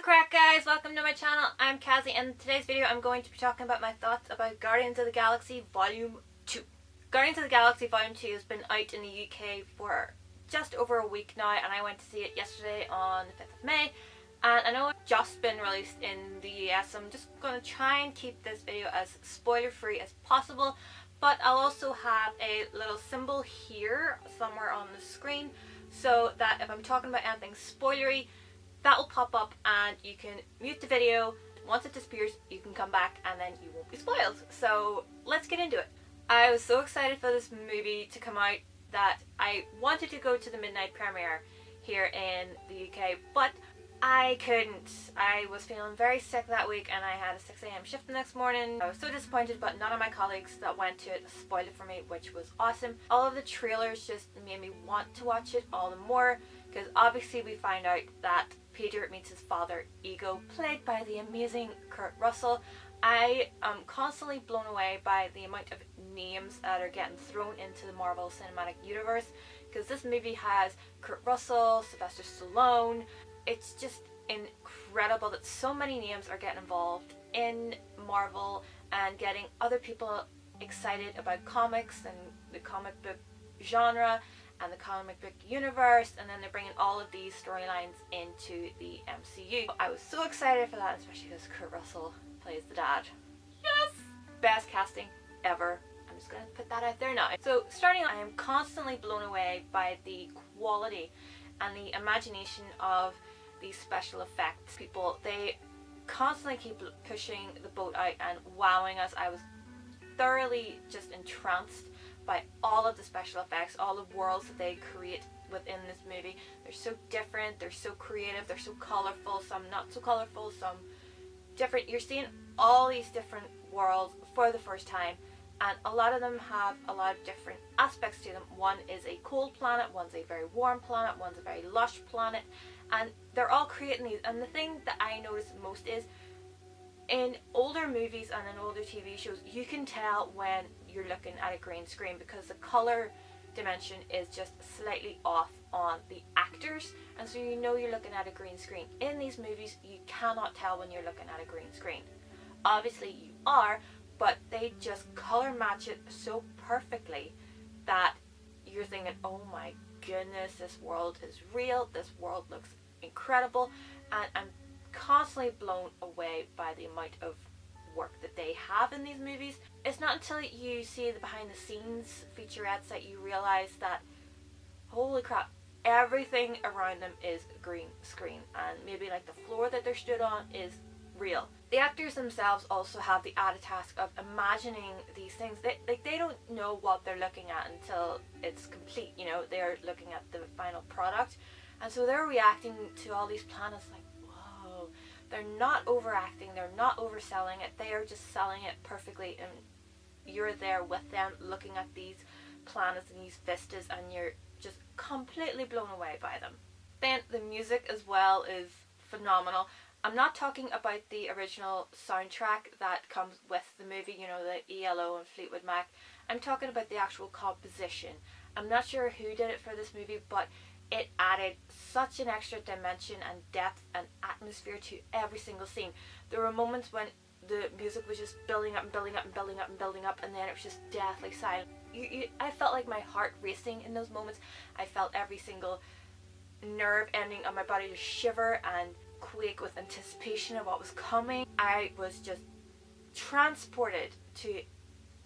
crack, guys? Welcome to my channel. I'm Kazzy, and in today's video I'm going to be talking about my thoughts about Guardians of the Galaxy Volume 2. Guardians of the Galaxy Volume 2 has been out in the UK for just over a week now, and I went to see it yesterday on the 5th of May. And I know it's just been released in the US, so I'm just going to try and keep this video as spoiler free as possible. But I'll also have a little symbol here somewhere on the screen so that if I'm talking about anything spoilery, that will pop up and you can mute the video. Once it disappears, you can come back and then you won't be spoiled. So let's get into it. I was so excited for this movie to come out that I wanted to go to the midnight premiere here in the UK, but I couldn't. I was feeling very sick that week and I had a 6 a.m. shift the next morning. I was so disappointed, but none of my colleagues that went to it spoiled it for me, which was awesome. All of the trailers just made me want to watch it all the more, because obviously we find out that Peter meets his father, Ego, played by the amazing Kurt Russell. I am constantly blown away by the amount of names that are getting thrown into the Marvel Cinematic Universe, because this movie has Kurt Russell, Sylvester Stallone. It's just incredible that so many names are getting involved in Marvel and getting other people excited about comics and the comic book genre and the comic book universe, and then they're bringing all of these storylines into the MCU. I was so excited for that, especially because Kurt Russell plays the dad. Yes! Best casting ever. I'm just gonna put that out there now. So starting, I am constantly blown away by the quality and the imagination of these special effects people. They constantly keep pushing the boat out and wowing us. I was thoroughly just entranced by all of the special effects, all the worlds that they create within this movie. They're so different, they're so creative, they're so colourful, some not so colourful, some different. You're seeing all these different worlds for the first time, and a lot of them have a lot of different aspects to them. One is a cold planet, one's a very warm planet, one's a very lush planet, and they're all creating these. And the thing that I notice most is, in older movies and in older TV shows, you can tell when you're looking at a green screen because the color dimension is just slightly off on the actors, and so you know you're looking at a green screen. In these movies, you cannot tell when you're looking at a green screen. Obviously you are, but they just color match it so perfectly that you're thinking, oh my goodness, this world is real, this world looks incredible, and I'm constantly blown away by the amount of work that they have in these movies. It's not until you see the behind the scenes featurettes that you realize that, holy crap, everything around them is green screen, and maybe like the floor that they're stood on is real. The actors themselves also have the added task of imagining these things. They don't know what they're looking at until it's complete, you know, they're looking at the final product, and so they're reacting to all these planets like, whoa. They're not overacting, they're not overselling it, they are just selling it perfectly, and you're there with them looking at these planets and these vistas, and you're just completely blown away by them. Then the music as well is phenomenal. I'm not talking about the original soundtrack that comes with the movie, you know, the ELO and Fleetwood Mac. I'm talking about the actual composition. I'm not sure who did it for this movie, but it added such an extra dimension and depth and atmosphere to every single scene. There were moments when the music was just building up and building up and building up and building up, and then it was just deathly silent. I felt like my heart racing in those moments. I felt every single nerve ending on my body just shiver and quake with anticipation of what was coming. I was just transported to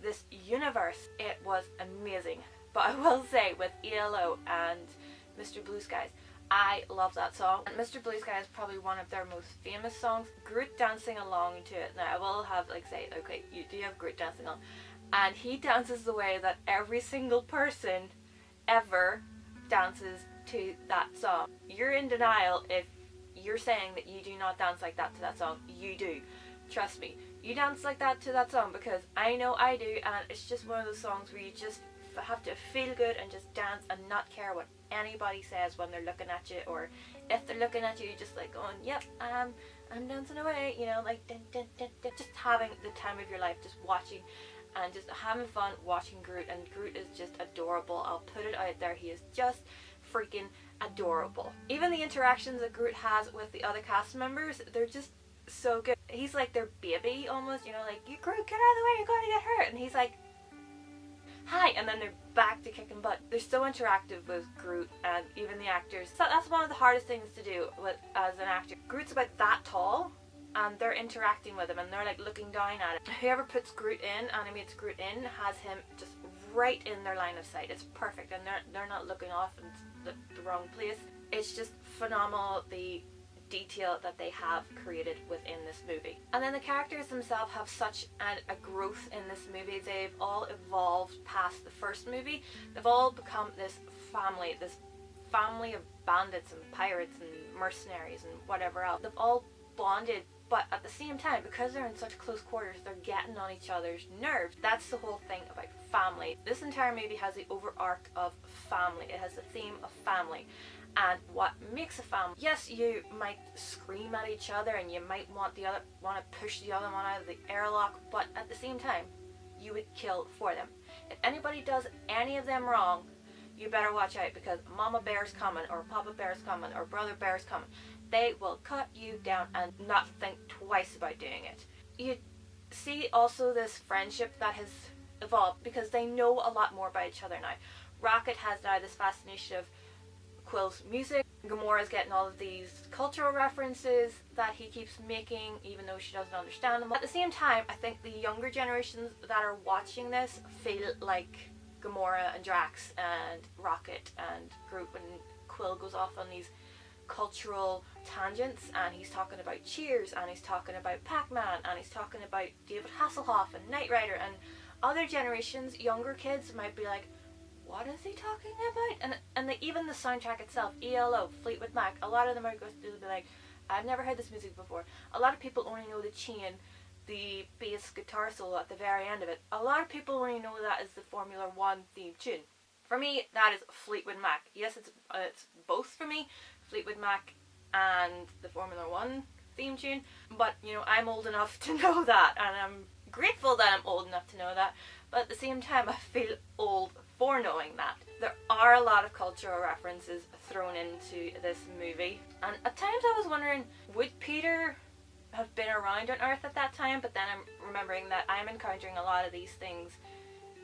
this universe. It was amazing. But I will say, with ELO and Mr. Blue Skies, I love that song. And Mr. Blue Sky is probably one of their most famous songs. Groot dancing along to it. Now I will have say, okay, you do have Groot dancing along, and he dances the way that every single person ever dances to that song. You're in denial if you're saying that you do not dance like that to that song. You do. Trust me. You dance like that to that song, because I know I do, and it's just one of those songs where you just have to feel good and just dance and not care what anybody says when they're looking at you, or if they're looking at you, you're just like going, yep, I'm dancing away, you know, like dun, dun, dun, dun. Just having the time of your life, just watching and just having fun watching Groot. And Groot is just adorable. I'll put it out there, he is just freaking adorable. Even the interactions that Groot has with the other cast members, they're just so good. He's like their baby almost, you know, like, you Groot, get out of the way, you're going to get hurt. And he's like, hi, and then they're back to kicking butt. They're so interactive with Groot and even the actors. So that's one of the hardest things to do as an actor. Groot's about that tall, and they're interacting with him, and they're like looking down at it. Whoever puts Groot in, animates Groot in, has him just right in their line of sight. It's perfect, and they're not looking off in the wrong place. It's just phenomenal, the detail that they have created within this movie. And then the characters themselves have such a growth in this movie. They've all evolved past the first movie. They've all become this family of bandits and pirates and mercenaries and whatever else. They've all bonded, but at the same time, because they're in such close quarters, they're getting on each other's nerves. That's the whole thing about family. This entire movie has the overarch of family. It has the theme of family and what makes a family. Yes, you might scream at each other and you might want to push the other one out of the airlock, but at the same time, you would kill for them. If anybody does any of them wrong, you better watch out, because Mama Bear's coming, or Papa Bear's coming, or Brother Bear's coming. They will cut you down and not think twice about doing it. You see also this friendship that has evolved because they know a lot more about each other now. Rocket has now this fascination of Quill's music. Gamora's getting all of these cultural references that he keeps making, even though she doesn't understand them. At the same time, I think the younger generations that are watching this feel like Gamora and Drax and Rocket and Groot when Quill goes off on these cultural tangents, and he's talking about Cheers, and he's talking about Pac-Man, and he's talking about David Hasselhoff and Knight Rider, and other generations, younger kids might be like, what is he talking about? And even the soundtrack itself, ELO, Fleetwood Mac, a lot of them are going to be like, I've never heard this music before. A lot of people only know the chain, the bass guitar solo at the very end of it. A lot of people only know that as the Formula One theme tune. For me, that is Fleetwood Mac. Yes, it's both for me, Fleetwood Mac and the Formula One theme tune, but you know, I'm old enough to know that, and I'm grateful that I'm old enough to know that, but at the same time I feel old for knowing that. There are a lot of cultural references thrown into this movie, and at times I was wondering, would Peter have been around on Earth at that time? But then I'm remembering that I'm encountering a lot of these things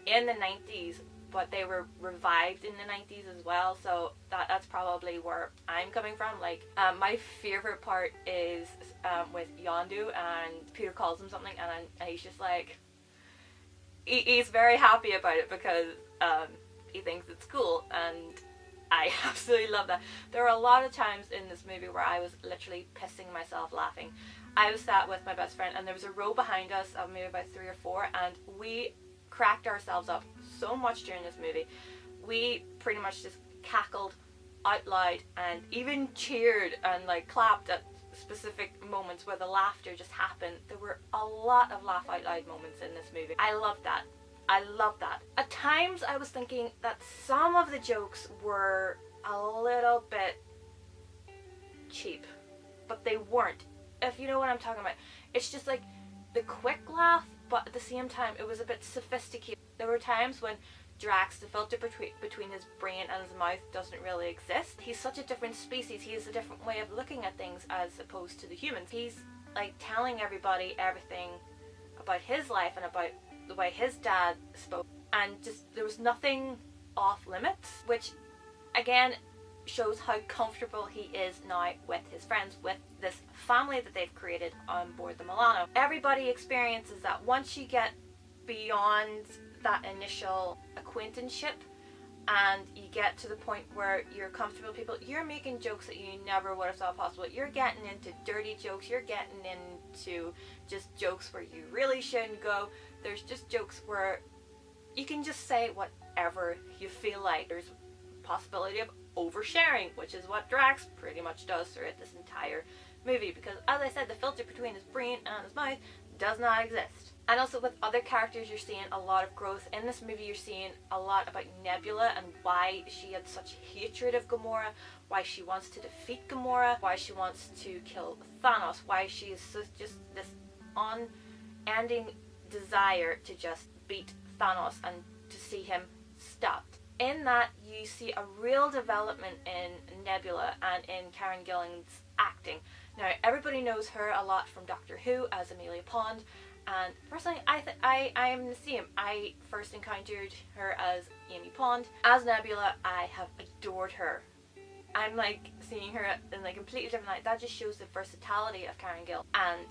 in the 90s, but they were revived in the 90s as well, so that's probably where I'm coming from. Like, my favourite part is with Yondu, and Peter calls him something, and he's just like, he's very happy about it because he thinks it's cool, and I absolutely love that. There are a lot of times in this movie where I was literally pissing myself laughing. I was sat with my best friend, and there was a row behind us of maybe about 3 or 4, and we cracked ourselves up so much during this movie. We pretty much just cackled out loud and even cheered and like clapped at specific moments where the laughter just happened. There were a lot of laugh out loud moments in this movie. I love that. I love that. At times I was thinking that some of the jokes were a little bit cheap, but they weren't, if you know what I'm talking about. It's just like the quick laugh, but at the same time it was a bit sophisticated. There were times when Drax, the filter between his brain and his mouth doesn't really exist. He's such a different species. He has a different way of looking at things as opposed to the humans. He's like telling everybody everything about his life and about the way his dad spoke, and just there was nothing off limits, which again shows how comfortable he is now with his friends, with this family that they've created on board the Milano. Everybody experiences that. Once you get beyond that initial acquaintanceship and you get to the point where you're comfortable with people, you're making jokes that you never would have thought possible. You're getting into dirty jokes, you're getting into just jokes where you really shouldn't go. There's just jokes where you can just say whatever you feel like. There's possibility of oversharing, which is what Drax pretty much does throughout this entire movie, because as I said, the filter between his brain and his mouth does not exist. And also with other characters, you're seeing a lot of growth. In this movie, you're seeing a lot about Nebula and why she had such hatred of Gamora, why she wants to defeat Gamora, why she wants to kill Thanos, why she is just this unending desire to just beat Thanos and to see him stopped. in that you see a real development in Nebula and in Karen Gillan's acting. Now, everybody knows her a lot from Doctor Who as Amelia Pond, and personally, I am the same. I first encountered her as Amy Pond. As Nebula, I have adored her. I'm like seeing her in like a completely different light. That just shows the versatility of Karen Gillan and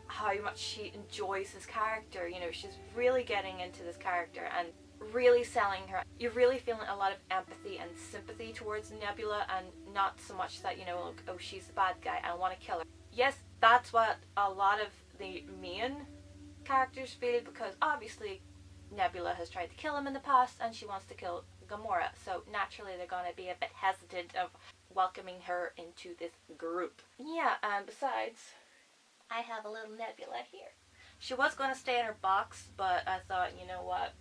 how much she enjoys this character. You know, she's really getting into this character and really selling her. You're really feeling a lot of empathy and sympathy towards Nebula, and not so much that, you know, like, oh, she's the bad guy, I want to kill her. Yes, that's what a lot of the main characters feel, because obviously Nebula has tried to kill him in the past and she wants to kill Gamora, so naturally they're going to be a bit hesitant of welcoming her into this group. Yeah, and besides, I have a little Nebula here. She was going to stay in her box, but I thought, you know what,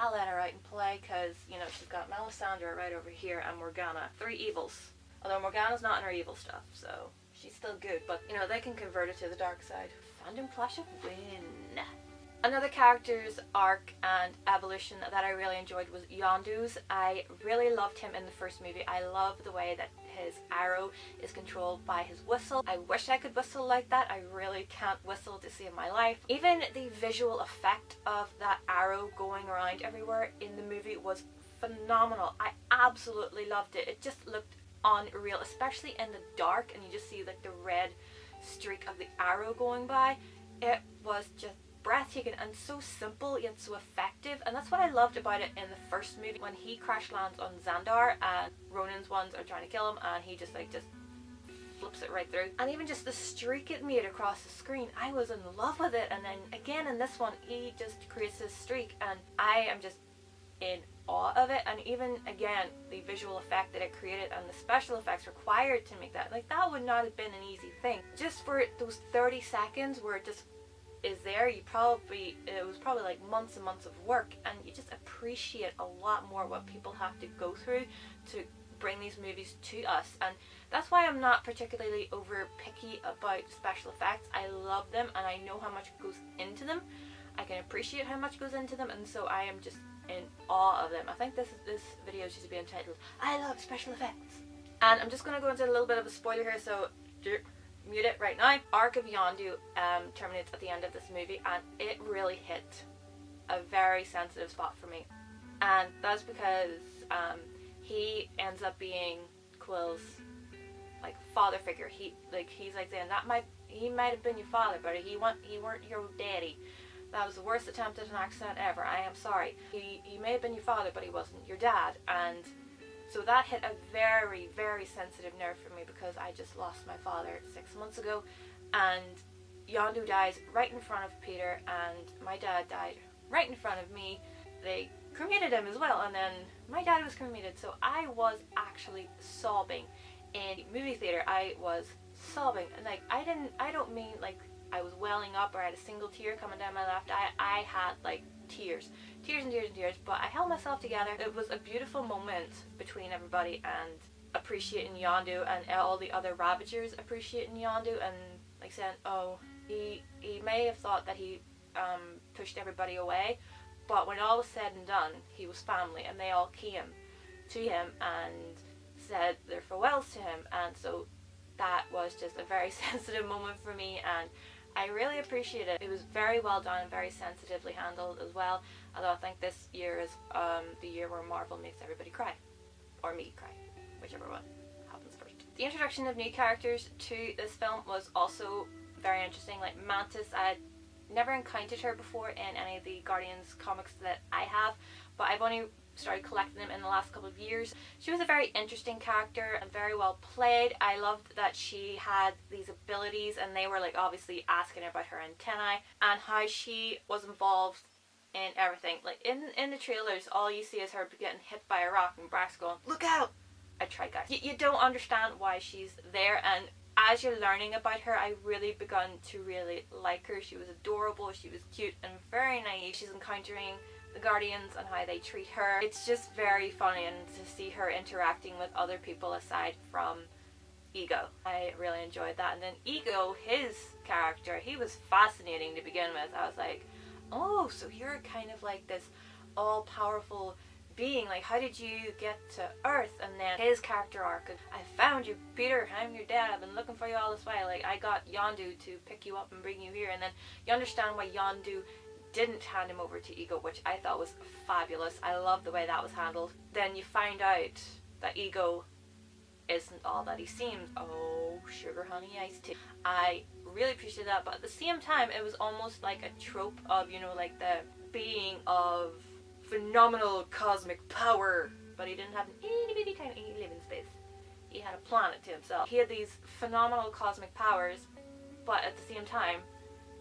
I'll let her out and play, because, you know, she's got Melisandre right over here and Morgana. 3 evils. Although Morgana's not in her evil stuff, so she's still good, but, you know, they can convert her to the dark side. Fandom Clash of Win. Another character's arc and evolution that I really enjoyed was Yondu's. I really loved him in the first movie. I love the way that his arrow is controlled by his whistle. I wish I could whistle like that. I really can't whistle to save my life. Even the visual effect of that arrow going around everywhere in the movie was phenomenal. I absolutely loved it. It just looked unreal, especially in the dark, and you just see like the red streak of the arrow going by. It was just breathtaking and so simple yet so effective, and that's what I loved about it in the first movie when he crash lands on Xandar and Ronan's ones are trying to kill him and he just flips it right through. And even just the streak it made across the screen, I was in love with it. And then again in this one, he just creates this streak and I am just in awe of it. And even again, the visual effect that it created and the special effects required to make that, like, that would not have been an easy thing. Just for those 30 seconds where it just is there, it was probably like months and months of work, and you just appreciate a lot more what people have to go through to bring these movies to us. And that's why I'm not particularly over picky about special effects. I love them and I know how much goes into them. I can appreciate how much goes into them, and so I am just in awe of them. I think this video should be entitled I Love Special Effects. And I'm just going to go into a little bit of a spoiler here, so mute it right now. Arc of Yondu terminates at the end of this movie, and it really hit a very sensitive spot for me. And that's because he ends up being Quill's like father figure. He's like saying that he might have been your father, but he weren't your daddy. That was the worst attempt at an accent ever. I am sorry. He may have been your father, but he wasn't your dad. And so that hit a very, very sensitive nerve for me, because I just lost my father 6 months ago, and Yondu dies right in front of Peter, and my dad died right in front of me. They cremated him as well, and then my dad was cremated, so I was actually sobbing in movie theater. I was sobbing, and like I don't mean like I was welling up or I had a single tear coming down my left eye. I had like tears and tears and tears, but I held myself together. It was a beautiful moment between everybody, and appreciating Yondu and all the other Ravagers appreciating Yondu, and like saying, oh, he may have thought that he pushed everybody away, but when all was said and done, he was family, and they all came to him and said their farewells to him. And so that was just a very sensitive moment for me, and I really appreciate it. It was very well done and very sensitively handled as well. Although I think this year is the year where Marvel makes everybody cry. Or me cry. Whichever one happens first. The introduction of new characters to this film was also very interesting. Like Mantis, I had never encountered her before in any of the Guardians comics that I have, but I've only started collecting them in the last couple of years. She was a very interesting character and very well played. I loved that she had these abilities, and they were like obviously asking her about her antennae and how she was involved in everything. Like in the trailers, all you see is her getting hit by a rock and Drax going, "Look out!" I tried, guys. You don't understand why she's there, and as you're learning about her, I really begun to really like her. She was adorable, she was cute and very naive. She's encountering the Guardians and how they treat her. It's just very funny, and to see her interacting with other people aside from Ego. I really enjoyed that. And then Ego, his character, he was fascinating to begin with. I was like, oh, so you're kind of like this all-powerful being? Like, how did you get to Earth? And then his character arc, I found you, Peter, I'm your dad, I've been looking for you all this while. Like, I got Yondu to pick you up and bring you here. And then you understand why Yondu didn't hand him over to Ego, which I thought was fabulous. I love the way that was handled. Then you find out that Ego isn't all that he seems. Oh, sugar honey iced tea. I really appreciate that, but at the same time it was almost like a trope of, you know, like the being of phenomenal cosmic power, but he didn't have an itty bitty tiny living space. He had a planet to himself. He had these phenomenal cosmic powers, but at the same time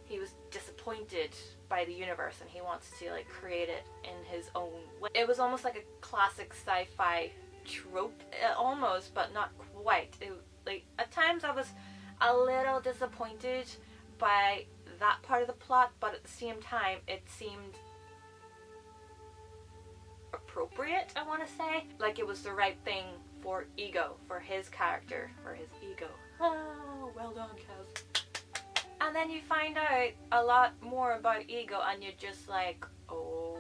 he was disappointed by the universe and he wants to like create it in his own way. It was almost like a classic sci-fi trope, almost, but not quite. Like, at times I was a little disappointed by that part of the plot, but at the same time it seemed appropriate, I want to say. Like, it was the right thing for Ego, for his character, for his ego. Oh, well done, Kaz. And then you find out a lot more about Ego and you're just like, oh,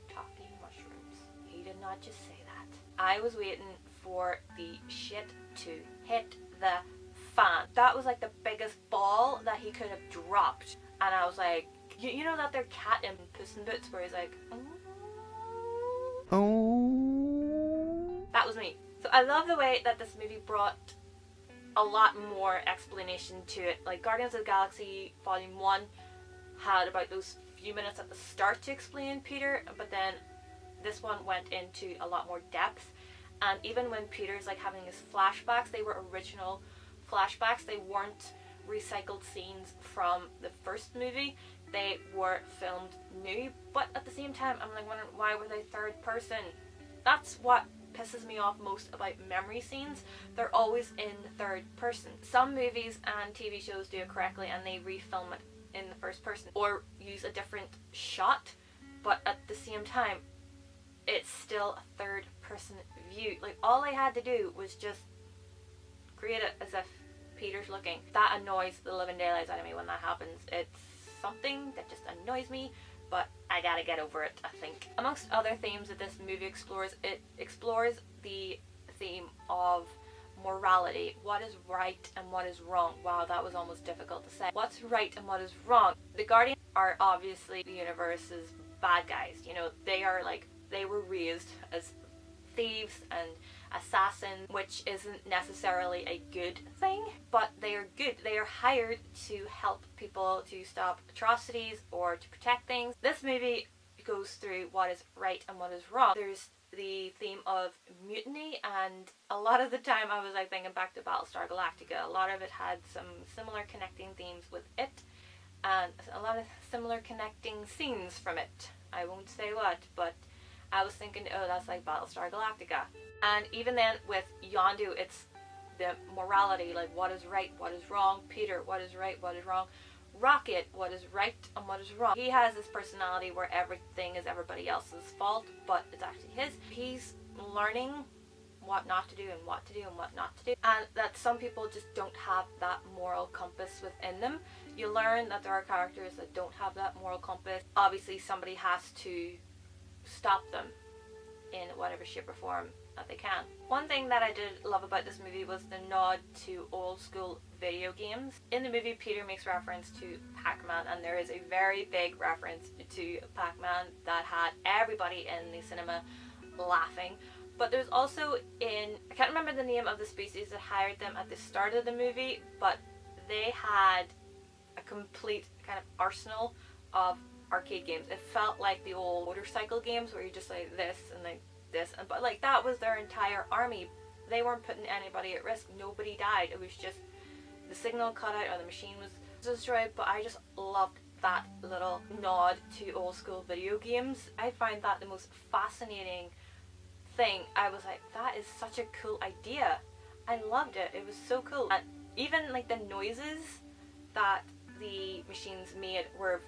talking mushrooms. He did not just say that. I was waiting for the shit to hit the fan. That was like the biggest ball that he could have dropped. And I was like, you know that their cat in Puss in Boots where he's like, oh. That was me. So I love the way that this movie brought a lot more explanation to it. Like, Guardians of the Galaxy Volume 1 had about those few minutes at the start to explain Peter, but then this one went into a lot more depth. And even when Peter's like having his flashbacks, they were original flashbacks. They weren't recycled scenes from the first movie. They were filmed new, but at the same time I'm like wondering, why were they third person? That's what pisses me off most about memory scenes. They're always in third person. Some movies and TV shows do it correctly and they refilm it in the first person or use a different shot, but at the same time it's still a third person view. Like, all they had to do was just create it as if Peter's looking. That annoys the living daylights out of me when that happens. It's something that just annoys me, but I gotta get over it, I think. Amongst other themes that this movie explores, it explores the theme of morality. What is right and what is wrong? Wow, that was almost difficult to say. What's right and what is wrong? The Guardians are obviously the universe's bad guys. You know, they are like, they were raised as thieves and assassins, which isn't necessarily a good thing, but they are good. They are hired to help people to stop atrocities or to protect things. This movie goes through what is right and what is wrong. There's the theme of mutiny, and a lot of the time I was like thinking back to Battlestar Galactica. A lot of it had some similar connecting themes with it and a lot of similar connecting scenes from it. I won't say what, but I was thinking, oh, that's like Battlestar Galactica. And even then with Yondu, it's the morality, like what is right, what is wrong. Peter, what is right, what is wrong. Rocket, what is right and what is wrong. He has this personality where everything is everybody else's fault, but it's actually his. He's learning what not to do and what to do and what not to do. And that some people just don't have that moral compass within them. You learn that there are characters that don't have that moral compass. Obviously somebody has to stop them in whatever shape or form that they can. One thing that I did love about this movie was the nod to old school video games. In the movie, Peter makes reference to Pac-Man, and there is a very big reference to Pac-Man that had everybody in the cinema laughing. But there's also I can't remember the name of the species that hired them at the start of the movie, but they had a complete kind of arsenal of arcade games. It felt like the old motorcycle games where you just like this and like this, but like that was their entire army. They weren't putting anybody at risk. Nobody died. It was just the signal cut out or the machine was destroyed. But I just loved that little nod to old school video games. I find that the most fascinating thing. I was like, that is such a cool idea. I loved it. It was so cool. And even like the noises that the machines made were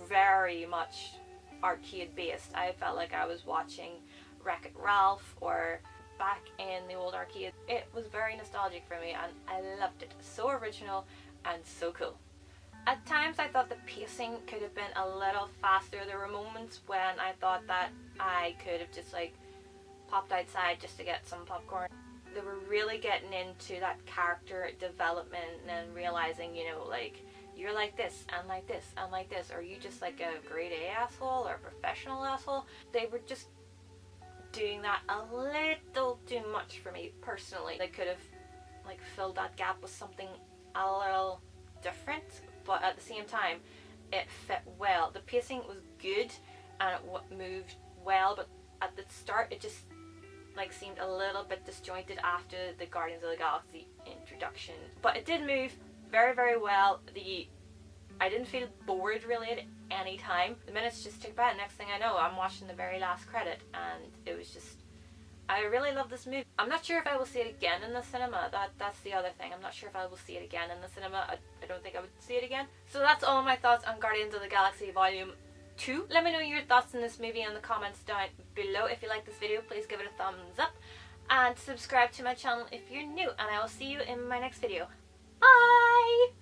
very much arcade based. I felt like I was watching Wreck-It Ralph or back in the old arcade. It was very nostalgic for me and I loved it. So original and so cool. At times I thought the pacing could have been a little faster. There were moments when I thought that I could have just like popped outside just to get some popcorn. They were really getting into that character development and realizing, you know, like, you're like this and like this and like this. Are you just like a grade A asshole or a professional asshole? They were just doing that a little too much for me personally. They could have like filled that gap with something a little different, but at the same time it fit well. The pacing was good and it moved well, but at the start it just like seemed a little bit disjointed after the Guardians of the Galaxy introduction. But it did move very, very well. I didn't feel bored really at any time. The minutes just ticked by. Next thing I know, I'm watching the very last credit, and it was just, I really love this movie. I'm not sure if I will see it again in the cinema. That's the other thing. I'm not sure if I will see it again in the cinema. I don't think I would see it again. So that's all my thoughts on Guardians of the Galaxy Volume 2. Let me know your thoughts on this movie in the comments down below. If you like this video, please give it a thumbs up and subscribe to my channel if you're new, and I will see you in my next video. Bye!